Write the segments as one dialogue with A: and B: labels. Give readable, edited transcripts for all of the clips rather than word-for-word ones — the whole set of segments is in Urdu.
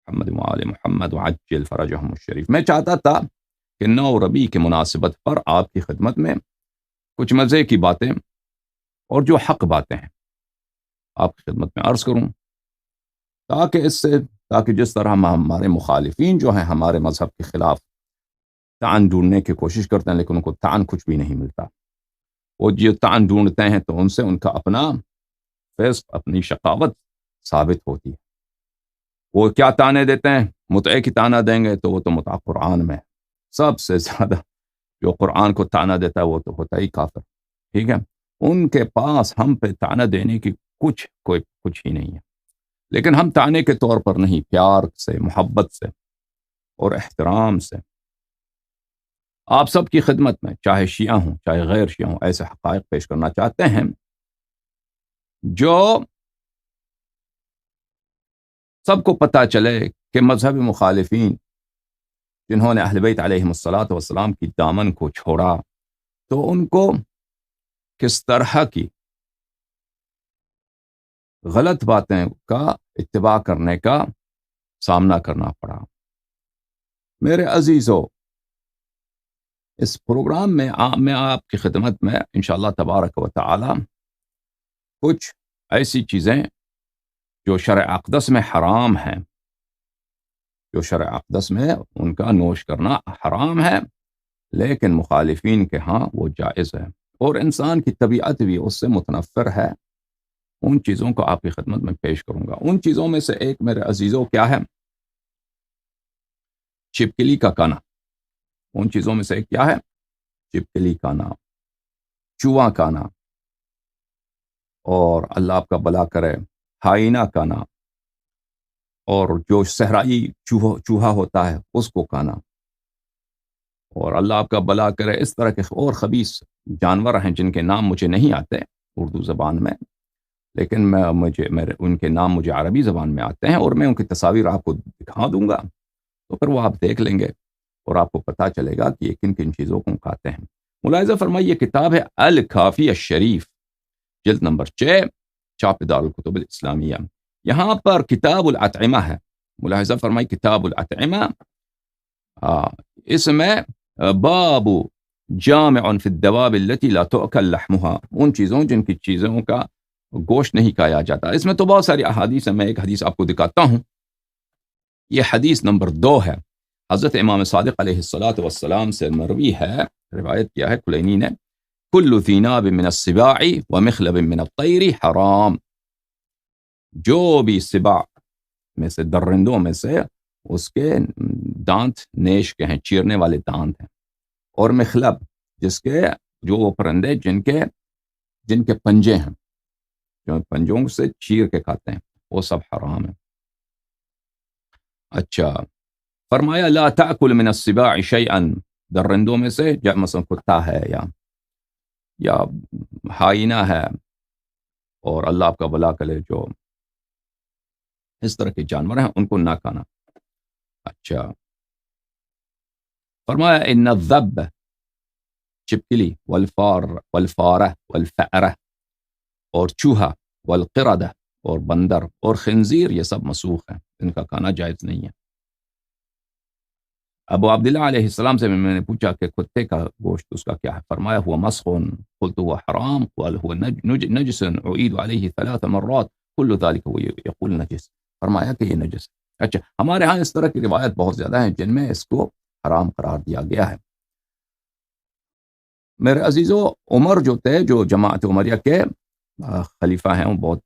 A: محمد وآل محمد وعجل فرجهم الشریف۔ میں چاہتا تھا کہ 9 ربیع کی مناسبت پر آپ کی خدمت میں کچھ مزے کی باتیں اور جو حق باتیں ہیں آپ کی خدمت میں عرض کروں، تاکہ جس طرح ہمارے مخالفین جو ہیں ہمارے مذہب کے خلاف طعن ڈھونڈنے کی کوشش کرتے ہیں لیکن ان کو طعن کچھ بھی نہیں ملتا، وہ جو طعن ڈھونڈتے ہیں تو ان سے ان کا اپنا فسق، اپنی شقاوت ثابت ہوتی ہے۔ وہ کیا طعنے دیتے ہیں؟ متعے کی طعنہ دیں گے تو وہ تو متع قرآن میں سب سے زیادہ جو قرآن کو طعنہ دیتا ہے وہ تو ہوتا ہی کافر، ٹھیک ہے۔ ان کے پاس ہم پہ طعنہ دینے کی کچھ ہی نہیں ہے، لیکن ہم طعنے کے طور پر نہیں، پیار سے، محبت سے اور احترام سے آپ سب کی خدمت میں، چاہے شیعہ ہوں چاہے غیر شیعہ ہوں، ایسے حقائق پیش کرنا چاہتے ہیں جو سب کو پتہ چلے کہ مذہبی مخالفین جنہوں نے اہل بیت علیہم الصلاۃ والسلام کی دامن کو چھوڑا تو ان کو کس طرح کی غلط باتیں کا اتباع کرنے کا سامنا کرنا پڑا۔ میرے عزیزو، اس پروگرام میں میں آپ کی خدمت میں انشاءاللہ تبارک و تعالی کچھ ایسی چیزیں جو شرع اقدس میں حرام ہیں، جو شرع اقدس میں ان کا نوش کرنا حرام ہے لیکن مخالفین کے ہاں وہ جائز ہے، اور انسان کی طبیعت بھی اس سے متنفر ہے، ان چیزوں کو آپ کی خدمت میں پیش کروں گا۔ ان چیزوں میں سے ایک میرے عزیزوں کیا ہے؟ چھپکلی کا کانا۔ ان چیزوں میں سے ایک کیا ہے؟ چھپکلی کانا، چوہا کانا، اور اللہ آپ کا بلا کرے ہائینہ کانا، اور جو صحرائی چوہا ہوتا ہے اس کو کانا، اور اللہ آپ کا بلا کرے اس طرح کے اور خبیث جانور ہیں جن کے نام مجھے نہیں آتے اردو زبان میں، لیکن ان کے نام مجھے عربی زبان میں آتے ہیں، اور میں ان کی تصاویر آپ کو دکھا دوں گا تو پھر وہ آپ دیکھ لیں گے اور آپ کو پتہ چلے گا کہ یہ کن کن چیزوں کو کھاتے ہیں۔ ملاحظہ فرمائیے، یہ کتاب ہے الکافی الشریف، جلد نمبر 6، چاپ دار الکتب الاسلامیہ۔ یہاں پر کتاب الاطعمہ ہے، ملاحظہ فرمائیے کتاب الاطعمہ، اس میں باب جامع فی الدواب التي لا تؤکل لحمها، ان چیزوں جن کی چیزوں کا گوشت نہیں کھایا جاتا۔ اس میں تو بہت ساری احادیث ہیں، میں ایک حدیث آپ کو دکھاتا ہوں۔ یہ حدیث نمبر 2 ہے، حضرت امام صادق علیہ الصلاۃ والسلام سے مروی ہے، روایت کیا ہے کلینی نے، کل ذی ناب من السباع ومخلب من الطیر حرام، جو بھی سباع میں سے، درندوں میں سے، اس کے دانت نیش کے ہیں، چیرنے والے دانت ہیں، اور مخلب جو وہ پرندے جن کے پنجے ہیں، جو پنجوں سے چیر کے کھاتے ہیں، وہ سب حرام ہیں۔ اچھا، فرمایا لا تأکل من السباع شیئا، درندوں میں سے مثلا کتا ہے یا ہائینہ ہے، اور اللہ آپ کا بلا کرے جو اس طرح کے جانور ہیں ان کو نہ کھانا۔ اچھا، فرمایا ان الذب، چپکلی، والفارہ والفأرہ، اور چوہا، والقردہ، اور بندر، اور خنزیر، یہ سب مسوخ ہیں، ان کا کھانا جائز نہیں ہے۔ ابو عبداللہ علیہ السلام سے میں نے پوچھا کہ کتے کا گوشت اس کا کیا ہے؟ فرمایا ہوا مسخ، قلت هو حرام، قال هو نجس اعید علیہ 3 مرات کل ذلك هو یقول نجس، فرمایا کہ یہ نجس ہے۔ اچھا، ہمارے ہاں اس طرح کی روایت بہت زیادہ ہیں جن میں اس کو حرام قرار دیا گیا ہے۔ میرے عزیزو، عمر جو تھے، جو جماعت عمریہ کے خلیفہ ہیں، وہ بہت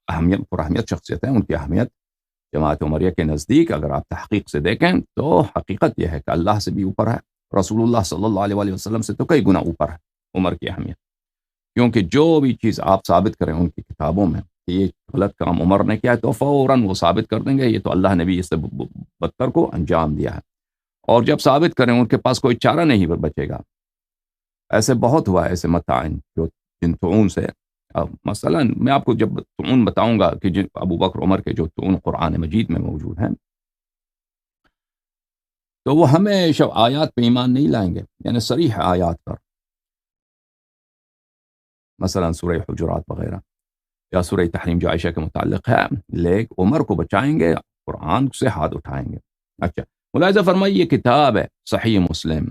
A: اہمیت شخصیت ہیں، ان کی اہمیت جماعت عمریہ کے نزدیک اگر آپ تحقیق سے دیکھیں تو حقیقت یہ ہے کہ اللہ سے بھی اوپر ہے، رسول اللہ صلی اللہ علیہ وسلم سے تو کئی گنا اوپر ہے عمر کی اہمیت، کیونکہ جو بھی چیز آپ ثابت کریں ان کی کتابوں میں کہ یہ غلط کام عمر نے کیا ہے تو فوراً وہ ثابت کر دیں گے یہ تو اللہ نے بھی اس سے بدتر کو انجام دیا ہے، اور جب ثابت کریں ان کے پاس کوئی چارہ نہیں بچے گا۔ ایسے بہت ہوا ہے، ایسے متعین جو جن طعون سے، مثلا میں آپ کو جب طعون بتاؤں گا کہ ابو بکر عمر کے جو طعون قرآن مجید میں موجود ہیں، تو وہ ہمیشہ آیات پہ ایمان نہیں لائیں گے، یعنی صریح آیات پر، مثلا سورہ حجرات وغیرہ یا سورہ تحریم جو عائشہ کے متعلق ہے، لیکن عمر کو بچائیں گے قرآن سے ہاتھ اٹھائیں گے. اچھا ملاحظہ فرمائیے، یہ کتاب ہے صحیح مسلم،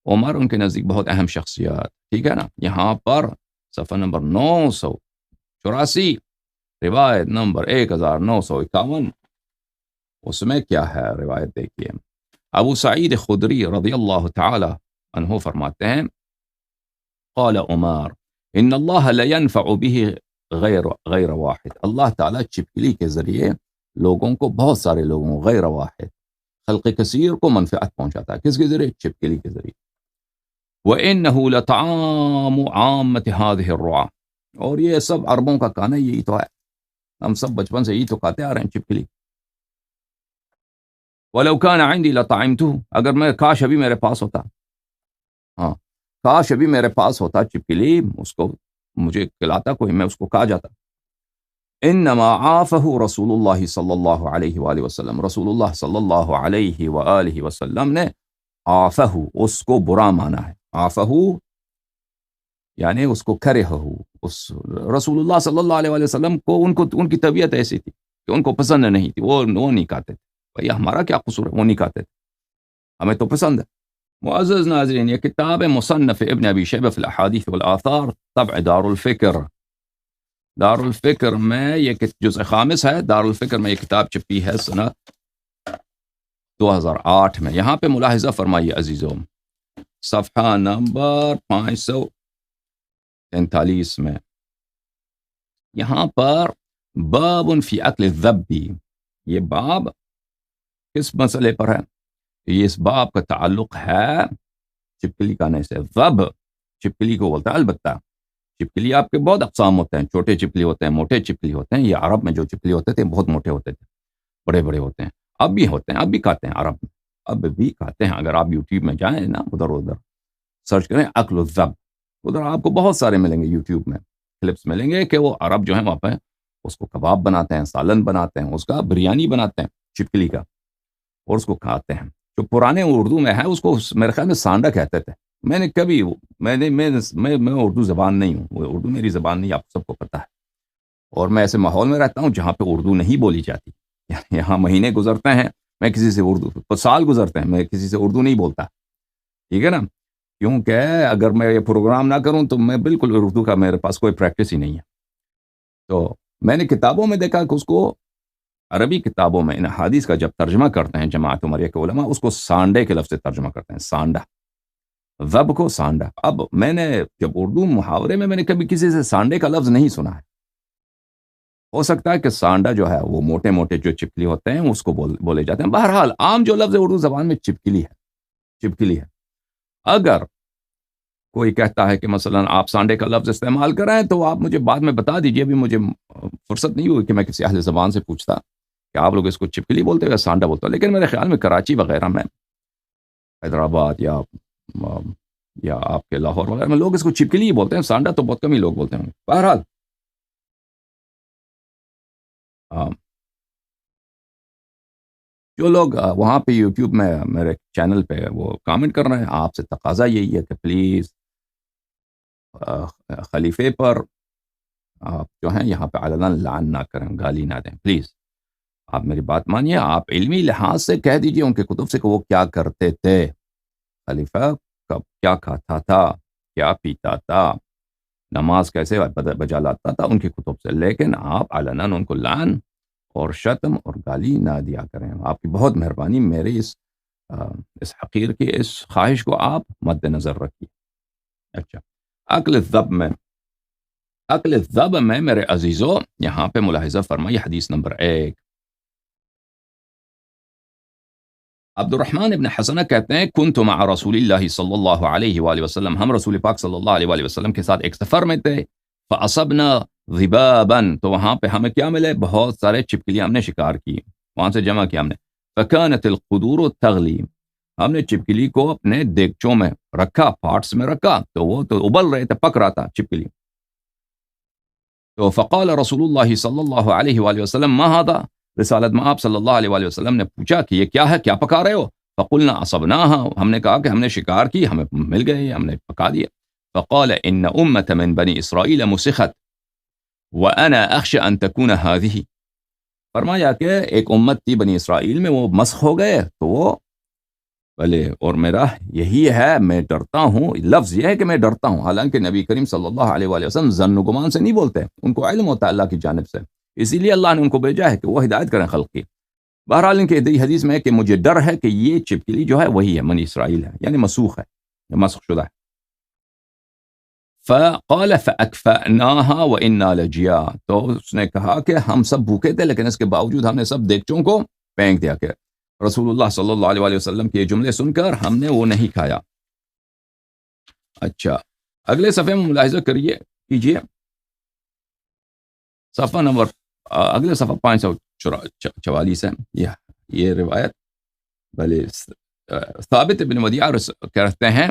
A: عمر ان کے نزدیک بہت اہم شخصیات، ٹھیک ہے نا. یہاں پر صفحہ نمبر 984، روایت نمبر 1951، اس میں کیا ہے روایت دیکھیے. ابو سعید خدری رضی اللہ تعالی عنہ فرماتے ہیں قال عمر ان اللہ لینفع به غیر واحد، اللہ تعالیٰ چپکلی کے ذریعے لوگوں کو، بہت سارے لوگوں، غیر واحد خلق کثیر کو منفعت پہنچاتا ہے. کس کے ذریعے؟ چپکلی کے ذریعے. وَإِنَّهُ لَطَعَامُ عَامَّةِ هَٰذِهِ الرُّعَاةِ، اور یہ سب عربوں کا کھانا یہی تو ہے، ہم سب بچپن سے یہی تو کھاتے آ رہے ہیں، چپکلی. وَلَوْ كَانَ عِنْدِي لَطَعِمْتُهُ، اگر میں کاش ابھی میرے پاس ہوتا، ہاں کاش ابھی میرے پاس ہوتا چپکلی، اس کو مجھے کھلاتا کوئی، میں اس کو کھا جاتا. انما عافہ رسول اللہ صلی اللہ علیہ وآلہ وسلم، رسول اللہ صلی اللہ علیہ وآلہ وسلم نے عافہ، اس کو برا مانا ہے. عافہ یعنی اس کو کرہہ، اس رسول اللہ صلی اللہ علیہ وآلہ وسلم کو ان کی طبیعت ایسی تھی کہ ان کو پسند نہیں تھی، وہ نہیں کھاتے تھے. بھئی ہمارا کیا قصور ہے، وہ نہیں کھاتے تھے، ہمیں تو پسند ہے. معزز ناظرین، یہ کتاب مصنف ابن ابی شیبہ فی الاحادیث والآثار، طبع دار الفکر. دار الفکر میں یہ جزء خامس ہے، دار الفکر میں یہ کتاب چھپی ہے سنہ 2008 میں. یہاں پہ ملاحظہ فرمائیے عزیزوں، صفحہ نمبر 543 میں، یہاں پر باب فی اکل الذب، یہ باب کس مسئلے پر ہے؟ یہ اس باب کا تعلق ہے چپکلی کھانے سے. ذب چپکلی کو بولتا ہے. البتہ چپکلی آپ کے بہت اقسام ہوتے ہیں، چھوٹے چپکلی ہوتے ہیں، موٹے چپکلی ہوتے ہیں. یہ عرب میں جو چپکلی ہوتے تھے بہت موٹے ہوتے تھے، بڑے بڑے ہوتے ہیں. اب بھی ہوتے ہیں، اب بھی کھاتے ہیں عرب میں، اب بھی کھاتے ہیں. اگر آپ یوٹیوب میں جائیں نا، ادھر سرچ کریں اکل الذب، ادھر آپ کو بہت سارے ملیں گے، یوٹیوب میں کلپس ملیں گے کہ وہ عرب جو ہیں وہاں پہ اس کو کباب بناتے ہیں، سالن بناتے ہیں، اس کا بریانی بناتے ہیں چپکلی کا، اور اس کو کھاتے ہیں. جو پرانے اردو میں ہے اس کو میرے خیال میں سانڈا کہتے تھے. میں نے کبھی میں اردو زبان نہیں ہوں، وہ اردو میری زبان نہیں، آپ سب کو پتہ ہے. اور میں ایسے ماحول میں رہتا ہوں جہاں پہ اردو نہیں بولی جاتی. یہاں مہینے گزرتے ہیں میں کسی سے اردو، سال گزرتے ہیں میں کسی سے اردو نہیں بولتا، ٹھیک ہے نا. کیونکہ اگر میں یہ پروگرام نہ کروں تو میں بالکل اردو کا میرے پاس کوئی پریکٹس ہی نہیں ہے. تو میں نے کتابوں میں دیکھا کہ اس کو عربی کتابوں میں ان حدیث کا جب ترجمہ کرتے ہیں جماعت عمریہ کے علماء، اس کو سانڈے کے لفظ سے ترجمہ کرتے ہیں، سانڈا، ذب کو سانڈا. اب میں نے جب اردو محاورے میں نے کبھی کسی سے سانڈے کا لفظ نہیں سنا ہے. ہو سکتا ہے کہ سانڈا جو ہے وہ موٹے موٹے جو چپکلی ہوتے ہیں اس کو بولے جاتے ہیں. بہرحال عام جو لفظ اردو زبان میں چپکلی ہے. اگر کوئی کہتا ہے کہ مثلا آپ سانڈے کا لفظ استعمال کریں تو آپ مجھے بعد میں بتا دیجئے. ابھی مجھے فرصت نہیں ہوئی کہ میں کسی اہل زبان سے پوچھتا کہ آپ لوگ اس کو چپکلی بولتے یا سانڈا بولتے. لیکن میرے خیال میں کراچی وغیرہ میں، حیدرآباد یا آپ کے لاہور وغیرہ میں لوگ اس کو چپکلی ہی بولتے ہیں، سانڈا تو بہت کم ہی لوگ بولتے ہیں. بہرحال جو لوگ وہاں پہ یوٹیوب میں میرے چینل پہ وہ کامنٹ کر رہے ہیں، آپ سے تقاضا یہی ہے کہ پلیز خلیفے پر آپ جو ہیں یہاں پہ علنا لعن نہ کریں، گالی نہ دیں. پلیز آپ میری بات مانیے، آپ علمی لحاظ سے کہہ دیجئے ان کے کتب سے کہ وہ کیا کرتے تھے، خلیفہ کب کیا کھاتا تھا، کیا پیتا تھا، نماز کیسے بجا لاتا تھا، ان کی کتب سے. لیکن آپ علنا ان کو لعن اور شتم اور گالی نہ دیا کریں. آپ کی بہت مہربانی، میرے اس حقیر کی اس خواہش کو آپ مد نظر رکھیے. اچھا، عقل الذب میں میرے عزیزوں یہاں پہ ملاحظہ فرمائیے حدیث نمبر 1. عبد الرحمن ابن حسنہ کہتے ہیں کنت مع رسول اللہ صلی اللہ علیہ وآلہ وسلم، ہم رسول پاک صلی اللہ علیہ وآلہ وسلم کے ساتھ ایک سفر میں تھے. فاصبنا ذبابا، تو وہاں پہ ہمیں کیا ملے؟ بہت سارے چپکلیاں ہم نے شکار کی، وہاں سے جمع کیا ہم نے. فکانت القدور تغلی، ہم نے چپکلی کو اپنے دیگچوں میں رکھا، پارٹس میں رکھا، تو وہ تو ابل رہے تھے، پک رہا تھا چپکلی. تو فقال رسول اللہ صلی اللہ علیہ وآلہ وسلم ما هذا، رسالت میں آپ صلی اللہ علیہ وآلہ وسلم نے پوچھا کہ یہ کیا ہے، کیا پکا رہے ہو؟ فقلنا اصبناها، ہم نے کہا کہ ہم نے شکار کی، ہمیں مل گئے، ہم نے پکا دیا. فقال ان امة من بني اسرائیل مسخت وانا اخشى ان تكون هذه، فرمایا کہ ایک امت تھی بنی اسرائیل میں، وہ مسخ ہو گئے تو وہ بھلے، اور میرا یہی ہے، میں ڈرتا ہوں، لفظ یہ ہے کہ میں ڈرتا ہوں، حالانکہ نبی کریم صلی اللہ علیہ وآلہ وسلم ظن و گمان سے نہیں بولتے، ان کو علم ہوتا ہے اللہ کی جانب سے، اسی لیے اللہ نے ان کو بھیجا ہے کہ وہ ہدایت کریں خلق کی۔ بہرحال ان کے حدیث میں ہے کہ مجھے ڈر ہے کہ یہ چپکلی جو ہے وہی ہے، بنی اسرائیل ہے، یعنی مسوخ ہے، مسخ شدہ ہے۔ فقال فأكفأناها وإنا لجياع، تو اس نے کہا کہ ہم سب بھوکے تھے لیکن اس کے باوجود ہم نے سب دیگچوں کو پھینک دیا کہ رسول اللہ صلی اللہ علیہ وآلہ وسلم کے یہ جملے سن کر ہم نے وہ نہیں کھایا۔ اچھا، اگلے صفحے میں ملاحظہ کیجئے صفحہ نمبر اگلے صفحہ 544 ہے یہ روایت۔ بھلے ثابت بن ودیع کہتے ہیں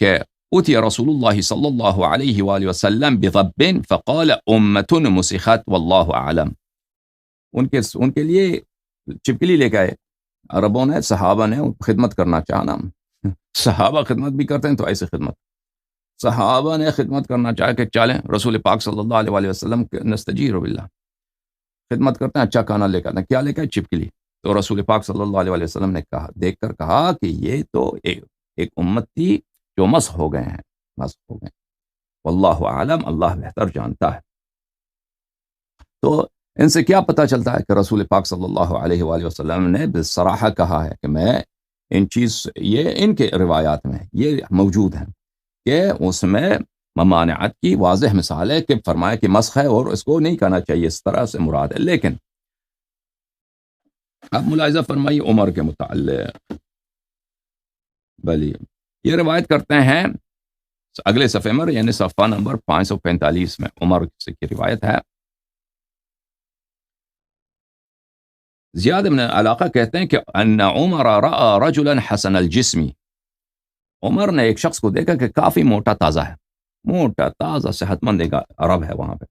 A: کہ اُتِیَ رسول اللہ صلی اللہ علیہ وآلہ وسلم بضب فقال امت مسخت واللہ اعلم، ان کے لیے چپکلی لے کے آئے، عربوں نے، صحابہ نے خدمت کرنا چاہنا، صحابہ خدمت بھی کرتے ہیں تو ایسے خدمت، صحابہ نے خدمت کرنا چاہا کہ چلیں رسول پاک صلی اللہ علیہ وآلہ وسلم نستجیر باللہ، خدمت کرتے ہیں، اچھا کھانا لے کر، کیا لے کر؟ چپکلی۔ تو رسول پاک صلی اللہ علیہ وآلہ وسلم نے کہا، دیکھ کر کہا کہ یہ تو ایک امت تھی جو مسخ ہو گئے ہیں، مسخ ہو گئے، واللہ اعلم، اللہ بہتر جانتا ہے۔ تو ان سے کیا پتہ چلتا ہے کہ رسول پاک صلی اللہ علیہ وآلہ وسلم نے بصراحہ کہا ہے کہ میں یہ ان کے روایات میں یہ موجود ہیں کہ اس میں ممانعت کی واضح مثال ہے، کہ فرمایا کہ مسخ ہے اور اس کو نہیں کہنا چاہیے، اس طرح سے مراد ہے۔ لیکن اب ملاحظہ فرمائیے عمر کے متعلق، بلی یہ روایت کرتے ہیں اگلے صفحے میں، یعنی صفحہ نمبر 545 میں عمر سے کی روایت ہے۔ زیاد بن علاقہ کہتے ہیں کہ ان عمر رأى رجلا حسن الجسم، عمر نے ایک شخص کو دیکھا کہ کافی موٹا تازہ ہے، موٹا تازہ صحت مند ایک عرب ہے وہاں پہ،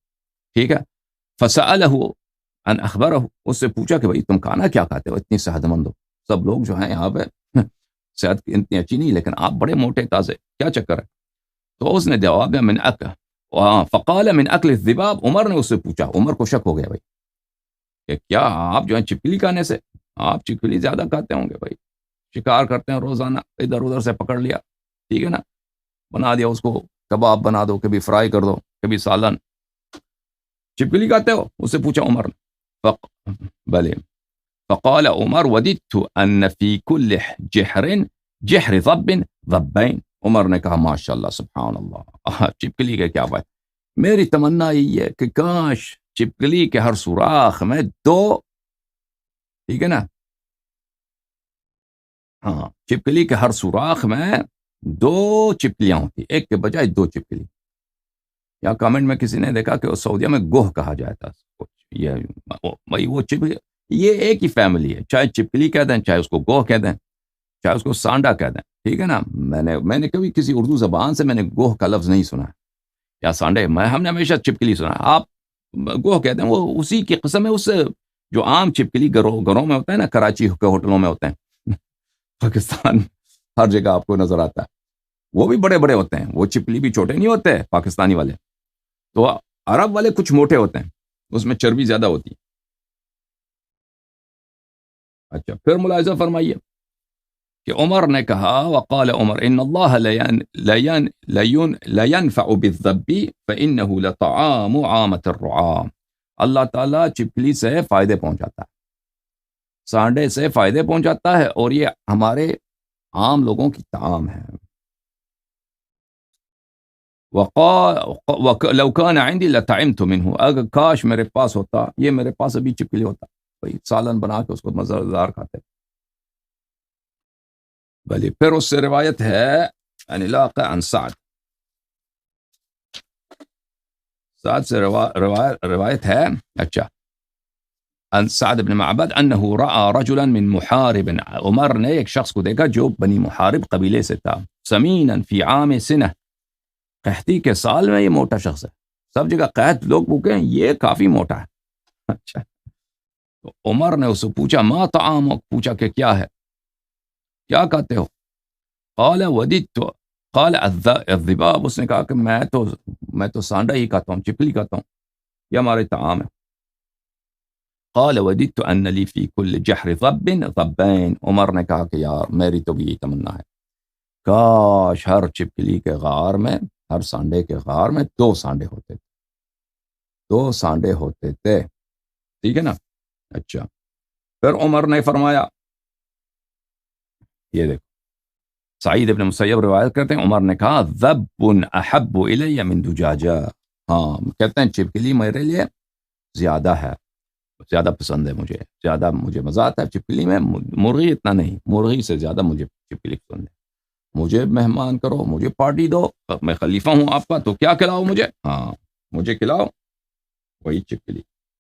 A: ٹھیک ہے۔ فسأله ان اخبرہ، اس سے پوچھا کہ بھئی تم کھانا کیا کھاتے ہو، اتنی صحت مند ہو، سب لوگ جو ہیں یہاں پہ صحت اتنی اچھی نہیں، لیکن آپ بڑے موٹے تازے، کیا چکر ہے؟ تو اس نے جواب میں فقال من اکل الذباب، عمر نے اس سے پوچھا، عمر کو شک ہو گیا بھائی کہ کیا آپ جو ہیں چپکلی کھانے سے، آپ چپکلی زیادہ کھاتے ہوں گے بھائی، شکار کرتے ہیں روزانہ، ادھر ادھر سے پکڑ لیا، ٹھیک ہے نا، بنا دیا اس کو، کباب بنا دو، کبھی فرائی کر دو، کبھی سالن، چپکلی کھاتے ہو؟ اس سے پوچھا عمر نے، بلے، فقال عمر وددت ان فی کل جحر ضب ضبین، عمر نے کہا ماشاءاللہ سبحان اللہ، چپکلی کے کیا بات، میری تمنا یہی ہے کہ کاش چپکلی کے ہر سوراخ میں دو، ٹھیک ہے نا، ہاں، چپکلی کے ہر سوراخ میں دو چپکلیاں ہوتی، ایک کے بجائے دو چپکلی۔ یا کامنٹ میں کسی نے دیکھا کہ سعودیہ میں گوہ کہا جاتا ہے، یہ وہ چپکلی، یہ ایک ہی فیملی ہے، چاہے چپکلی کہہ دیں، چاہے اس کو گوہ کہہ دیں، چاہے اس کو سانڈا کہہ دیں، ٹھیک ہے نا۔ میں نے کبھی کسی اردو زبان سے میں نے گوہ کا لفظ نہیں سنا یا سانڈے، ہم نے ہمیشہ چپکلی سنا، آپ گوہ کہتے ہیں، وہ اسی کی قسم ہے، اس جو عام چپکلی گھروں میں ہوتا ہے نا، کراچی کے ہوٹلوں میں ہوتے ہیں، پاکستان ہر جگہ آپ کو نظر آتا ہے، وہ بھی بڑے بڑے ہوتے ہیں، وہ چپکلی بھی چھوٹے نہیں ہوتے پاکستانی والے، تو عرب والے کچھ موٹے ہوتے ہیں، اس میں چربی زیادہ ہوتی ہے۔ اچھا، پھر ملاحظہ فرمائیے کہ عمر نے کہا، وقال عمر ان اللہ لا ينفع بالذب فانه لطعام عامة الرعاة، اللہ تعالیٰ چپکلی سے فائدے پہنچاتا ہے، سانڈے سے فائدے پہنچاتا ہے، اور یہ ہمارے عام لوگوں کی طعام ہے۔ لو كان عندي لطعمت منه، اگر کاش میرے پاس ہوتا، یہ میرے پاس ابھی چپکلی ہوتا، بھئی سالن بنا کے اس کو مزیدار کھاتے۔ بلی پھر اس سے روایت ہے ان علاقہ عن سعد سے روایت ہے، اچھا، عن سعد بن معبد انه رأى رجلا من محارب، عمر نے ایک شخص کو دیکھا جو بنی محارب قبیلے سے تھا، سمینا فی عام سنہ، قحطی کے سال میں یہ موٹا شخص ہے، سب جگہ قحط، لوگ بھوکے ہیں، یہ کافی موٹا ہے۔ اچھا، تو عمر نے اس سے پوچھا ما طعامک، پوچھا کہ کیا ہے، کیا کہتے ہو؟ قال وددت، قال الذباب، اس نے کہا کہ میں تو سانڈا ہی کھاتا ہوں، چپکلی کھاتا ہوں، یہ ہمارے طعام ہے۔ قال وددت ان لی فی کل جحر ضب ضبین، عمر نے کہا کہ یار میری تو بھی یہی تمنا ہے، کاش ہر چپکلی کے غار میں، ہر سانڈے کے غار میں 2 سانڈے ہوتے تھے، 2 سانڈے ہوتے تھے، ٹھیک ہے نا؟ اچھا، پھر عمر نے فرمایا، یہ دیکھو سعید ابن مسیب روایت کرتے ہیں، عمر نے کہا ذب احب الی من دجاجہ، ہاں کہتے ہیں چپکلی میرے لیے زیادہ ہے، زیادہ پسند ہے مجھے، زیادہ مجھے مزہ آتا ہے چپکلی میں، مرغی اتنا نہیں، مرغی سے زیادہ مجھے چپکلی پسند ہے، مجھے مہمان کرو، مجھے پارٹی دو، میں خلیفہ ہوں آپ کا، تو کیا کھلاؤ مجھے؟ ہاں مجھے کھلاؤ وہی چپکلی۔